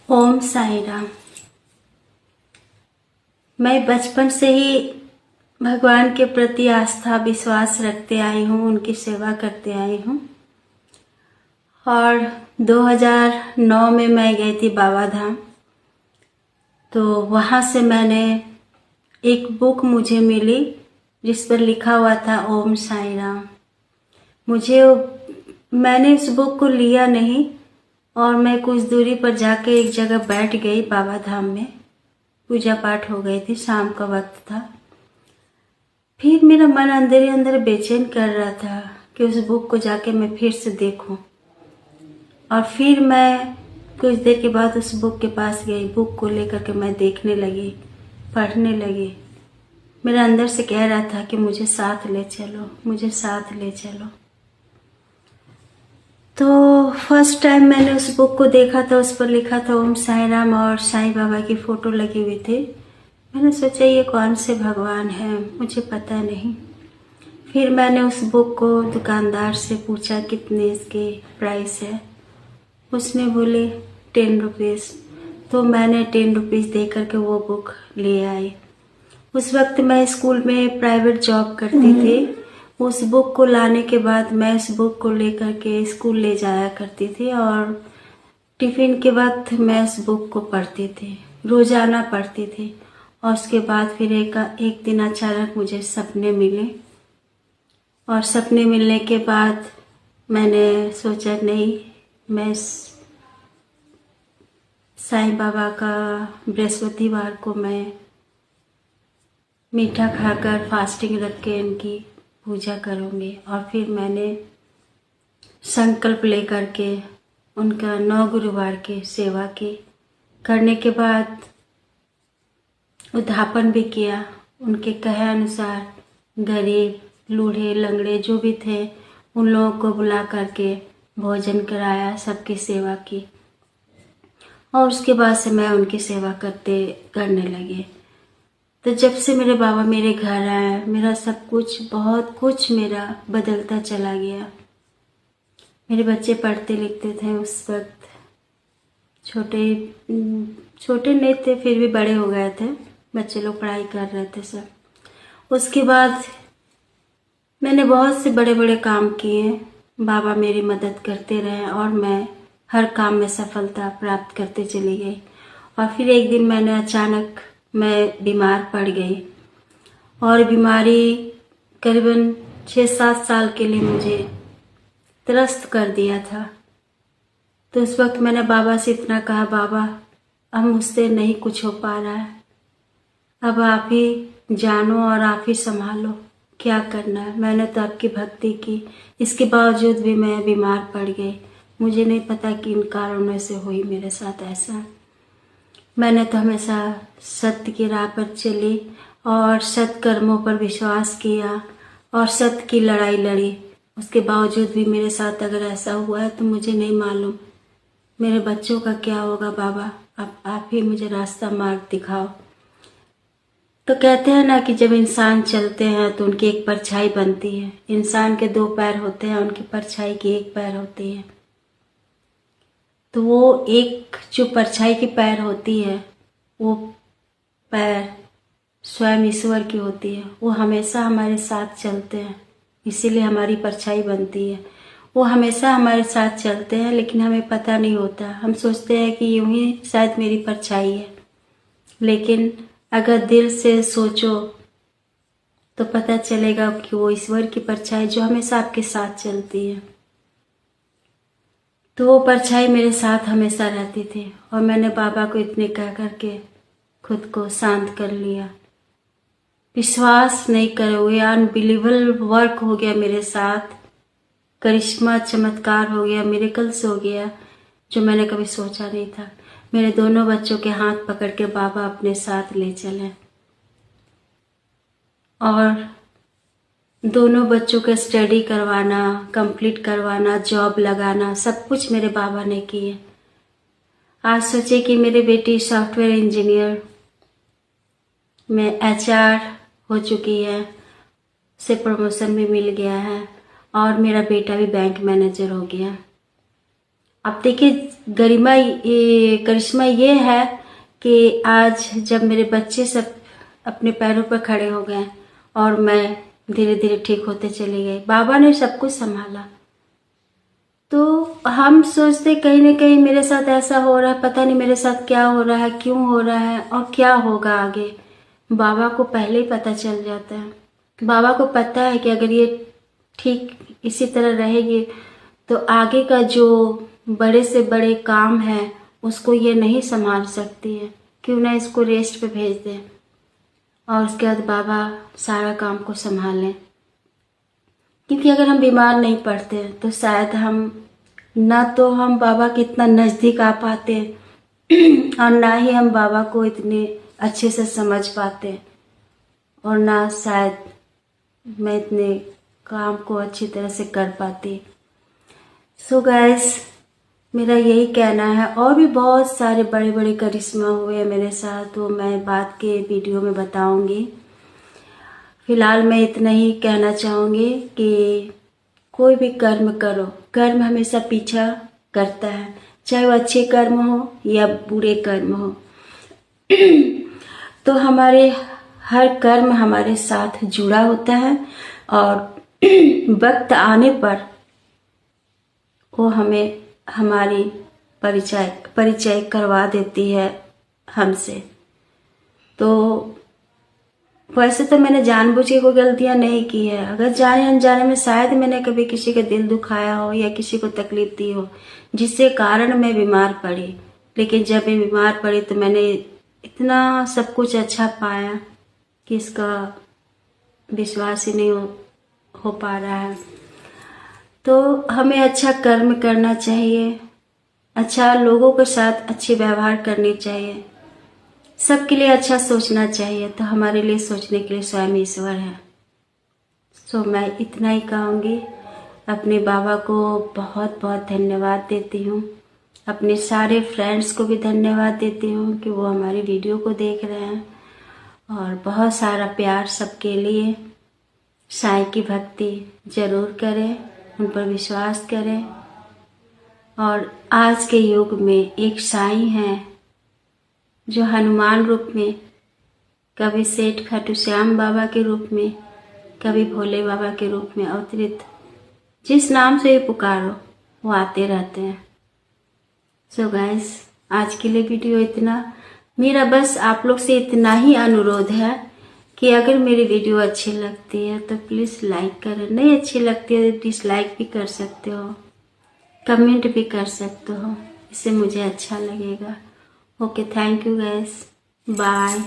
ओम साई राम। मैं बचपन से ही भगवान के प्रति आस्था विश्वास रखते आई हूँ, उनकी सेवा करते आई हूँ। और 2009 में मैं गई थी बाबा धाम। तो वहाँ से मैंने एक बुक मुझे मिली जिस पर लिखा हुआ था ओम साई राम। मैंने इस बुक को लिया नहीं और मैं कुछ दूरी पर जाके एक जगह बैठ गई बाबा धाम में। पूजा पाठ हो गई थी, शाम का वक्त था। फिर मेरा मन अंदर ही अंदर बेचैन कर रहा था कि उस बुक को जाके मैं फिर से देखूं। और फिर मैं कुछ देर के बाद उस बुक के पास गई, बुक को लेकर के मैं देखने लगी, पढ़ने लगी। मेरा अंदर से कह रहा था कि मुझे साथ ले चलो, मुझे साथ ले चलो। तो फर्स्ट टाइम मैंने उस बुक को देखा था, उस पर लिखा था ओम साई राम और साईं बाबा की फोटो लगी हुई थी। मैंने सोचा ये कौन से भगवान हैं, मुझे पता नहीं। फिर मैंने उस बुक को दुकानदार से पूछा कितने इसके प्राइस है। उसने बोले 10 रुपीज़। तो मैंने 10 रुपीज़ दे करके वो बुक ले आई। उस वक्त मैं स्कूल में प्राइवेट जॉब करती थी। उस बुक को लाने के बाद मैं उस बुक को लेकर के स्कूल ले जाया करती थी और टिफ़िन के वक्त मैं उस बुक को पढ़ती थी, रोज़ाना पढ़ती थी। और उसके बाद फिर एक दिन अचानक मुझे सपने मिले और सपने मिलने के बाद मैंने सोचा नहीं, मैं साईं बाबा का बृहस्पतिवार को मैं मीठा खाकर फास्टिंग रख के इनकी पूजा करूँगी। और फिर मैंने संकल्प लेकर के उनका 9 गुरुवार की सेवा की। करने के बाद उद्यापन भी किया। उनके कहे अनुसार गरीब, लूढ़े, लंगड़े जो भी थे उन लोगों को बुला करके भोजन कराया, सबकी सेवा की। और उसके बाद से मैं उनकी सेवा करने लगी। तो जब से मेरे बाबा मेरे घर आए, मेरा सब कुछ, बहुत कुछ मेरा बदलता चला गया। मेरे बच्चे पढ़ते लिखते थे उस वक्त, छोटे नहीं थे, फिर भी बड़े हो गए थे। बच्चे लोग पढ़ाई कर रहे थे सब। उसके बाद मैंने बहुत से बड़े बड़े काम किए। बाबा मेरी मदद करते रहे और मैं हर काम में सफलता प्राप्त करते चली गई। और फिर एक दिन मैं बीमार पड़ गई और बीमारी करीबन 6-7 साल के लिए मुझे त्रस्त कर दिया था। तो उस वक्त मैंने बाबा से इतना कहा, बाबा अब मुझसे नहीं कुछ हो पा रहा है, अब आप ही जानो और आप ही संभालो, क्या करना है। मैंने तो आपकी भक्ति की, इसके बावजूद भी मैं बीमार पड़ गई। मुझे नहीं पता कि इन कारणों से हुई मेरे साथ ऐसा। मैंने तो हमेशा सत्य की राह पर चली और सत्कर्मों पर विश्वास किया और सत्य की लड़ाई लड़ी। उसके बावजूद भी मेरे साथ अगर ऐसा हुआ है तो मुझे नहीं मालूम मेरे बच्चों का क्या होगा। बाबा अब आप ही मुझे रास्ता मार्ग दिखाओ। तो कहते हैं ना कि जब इंसान चलते हैं तो उनकी एक परछाई बनती है। इंसान के 2 पैर होते हैं, उनकी परछाई की 1 पैर होती है। तो वो एक जो परछाई की पैर होती है, वो पैर स्वयं ईश्वर की होती है। वो हमेशा हमारे साथ चलते हैं, इसीलिए हमारी परछाई बनती है। वो हमेशा हमारे साथ चलते हैं लेकिन हमें पता नहीं होता। हम सोचते हैं कि यूं ही शायद मेरी परछाई है, लेकिन अगर दिल से सोचो तो पता चलेगा कि वो ईश्वर की परछाई जो हमेशा आपके साथ चलती है। तो वो परछाई मेरे साथ हमेशा रहती थी और मैंने बाबा को इतने कह करके खुद को शांत कर लिया। विश्वास नहीं करोगे, अनबिलीवेबल वर्क हो गया मेरे साथ, करिश्मा, चमत्कार हो गया, मिरेकल्स हो गया जो मैंने कभी सोचा नहीं था। मेरे दोनों बच्चों के हाथ पकड़ के बाबा अपने साथ ले चले और दोनों बच्चों का स्टडी करवाना, कंप्लीट करवाना, जॉब लगाना, सब कुछ मेरे बाबा ने किए। आज सोचे कि मेरी बेटी सॉफ्टवेयर इंजीनियर में HR हो चुकी है, उसे प्रमोशन भी मिल गया है और मेरा बेटा भी बैंक मैनेजर हो गया। अब देखिए गरिमा करिश्मा ये है कि आज जब मेरे बच्चे सब अपने पैरों पर खड़े हो गए और मैं धीरे धीरे ठीक होते चली गई, बाबा ने सब कुछ संभाला। तो हम सोचते कहीं ना कहीं मेरे साथ ऐसा हो रहा है, पता नहीं मेरे साथ क्या हो रहा है, क्यों हो रहा है और क्या होगा आगे। बाबा को पहले ही पता चल जाता है। बाबा को पता है कि अगर ये ठीक इसी तरह रहेगी तो आगे का जो बड़े से बड़े काम है उसको ये नहीं संभाल सकती है, क्यों ना इसको रेस्ट पे भेज दें और उसके बाद बाबा सारा काम को संभाल लें। क्योंकि अगर हम बीमार नहीं पड़ते तो शायद हम बाबा के इतना नज़दीक आ पाते और ना ही हम बाबा को इतने अच्छे से समझ पाते और ना शायद मैं इतने काम को अच्छी तरह से कर पाती। सो गाइस, मेरा यही कहना है। और भी बहुत सारे बड़े बड़े करिश्मा हुए हैं मेरे साथ, तो मैं बाद के वीडियो में बताऊंगी। फिलहाल मैं इतना ही कहना चाहूँगी कि कोई भी कर्म करो, कर्म हमेशा पीछा करता है, चाहे वो अच्छे कर्म हो या बुरे कर्म हो। तो हमारे हर कर्म हमारे साथ जुड़ा होता है और वक्त आने पर वो हमें हमारी परिचय करवा देती है हमसे। तो वैसे तो मैंने जानबूझ के कोई गलतियां नहीं की है। अगर जाने अनजाने में शायद मैंने कभी किसी का दिल दुखाया हो या किसी को तकलीफ दी हो जिससे कारण मैं बीमार पड़ी, लेकिन जब मैं बीमार पड़ी तो मैंने इतना सब कुछ अच्छा पाया कि इसका विश्वास ही नहीं हो पा रहा है। तो हमें अच्छा कर्म करना चाहिए, अच्छा लोगों के साथ अच्छे व्यवहार करने चाहिए, सबके लिए अच्छा सोचना चाहिए। तो हमारे लिए सोचने के लिए स्वयं ईश्वर है। सो मैं इतना ही कहूँगी। अपने बाबा को बहुत बहुत धन्यवाद देती हूँ। अपने सारे फ्रेंड्स को भी धन्यवाद देती हूँ कि वो हमारी वीडियो को देख रहे हैं, और बहुत सारा प्यार सबके लिए। साईं की भक्ति जरूर करें, उन पर विश्वास करें। और आज के युग में एक साईं है जो हनुमान रूप में, कभी सेठ खाटू श्याम बाबा के रूप में, कभी भोले बाबा के रूप में अवतरित, जिस नाम से ये पुकारो वो आते रहते हैं। सो गाइस, आज के लिए वीडियो इतना। मेरा बस आप लोग से इतना ही अनुरोध है कि अगर मेरी वीडियो अच्छी लगती है तो प्लीज़ लाइक करें, नहीं अच्छी लगती है तो डिसलाइक भी कर सकते हो, कमेंट भी कर सकते हो, इससे मुझे अच्छा लगेगा। Okay, thank you guys, bye.